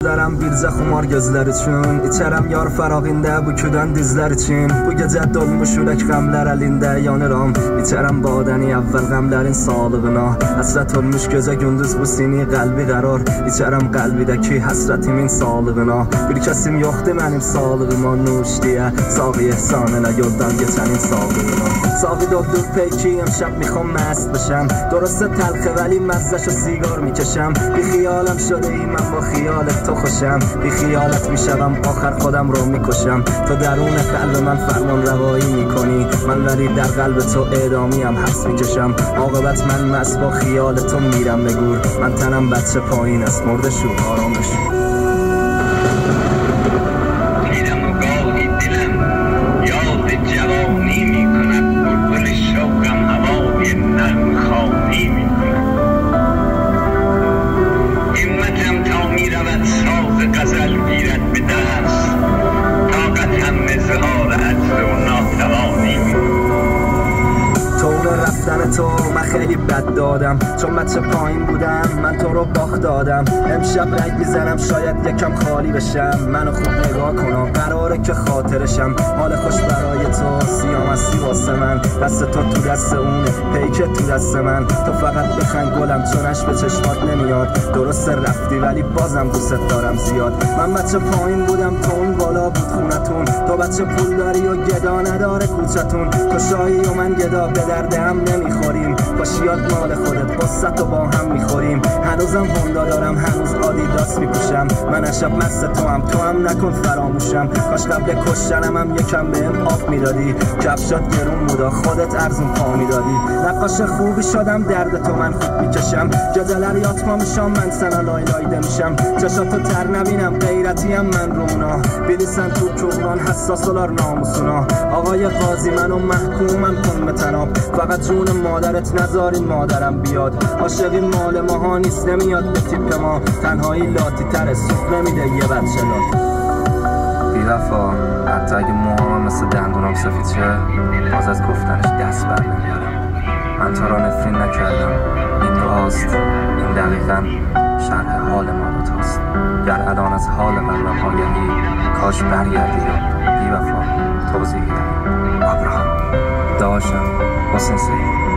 Daram bircə xumar gözlər üçün İçərəm yar fərağində bu küdən dizlər için Bu gecə dolmuş ürək qəmlər əlində yanıram İçərəm badəni əvvəl qəmlərin sağlığına Həsrət olmuş gözə gündüz bu sini qəlbi qərar İçərəm qəlbidəki həsrətimin sağlığına Bir kəsim yoxdur mənim sağlığıma nuş deyə Sağı ehsan elə yoldan geçənin sağlığına Sağı doldur peyki امشب میخوام مست بشم درسته تلخه ولی مزهشو سیگار میکشم بی خیالم شده ای من با خیالت تو خوشم بی خیالت میشوم آخر خودم رو میکشم تو درون قلب من فرمان روایی میکنی من ولی در قلب تو اعدامیم حبس میکشم عاقبت من مست با خیال تو میرم به گور من تنم بچه پایین است مرده شو آرامش رفتن تو من خیلی بد دادم چون بچه پایین بودم من تو رو باخت دادم امشب رگ میزنم شاید یکم خالی بشم منو خوب نگاه کنم قراره که خاطرشم حال خوش برای تو سیامستی واسه من دست تو تو دست اونه پیکت تو دست من تو فقط بخند گلم چونش به چشمات نمیاد درسته رفتی ولی بازم دوست دارم زیاد من بچه پایین بودم تو اون بالا بود خونتون تو بچه پول داری و گدا نداره کوچتون تو شایی و من گدا به درد هم نمیخوریم پاشیات مال خودت قصت و با هم میخوریم هنوزم هوندا دارم هنوز آدیداس میپوشم من شب مست تو هم نکن فراموشم کاش قبل کشتنم هم یکم بهم آب میدادی کفشات گرون بودا خودت ارزون پا میدادی نقاش خوبی شدم درد تو من خوب میکشم جدلر یاتما میشم من سنا لایده میشم چشاتو تر نبینم غیرتیم من رونا بلیسن تو چوغران حساسولار ناموسونا آقای قاضی منو محکومم کن به تناب فقط جون مادرت نذارین مادرم بیاد عاشقی مال ماها نیست نمیاد به تیپ ما تنهایی لاتی تر سوخ نمیده یه بچه لات بی وفا حتی اگه موهام مثل دندونام سفید شه باز از گفتنش دست بر نمیارم من تو را نفرین نکردم این دوهاست این دقیقا شرح حال ما دوتاست گر الان از حال قلبم آگهی کاش برگردی بی وفا توضیحی دهی ابراهام داشتم حسین سید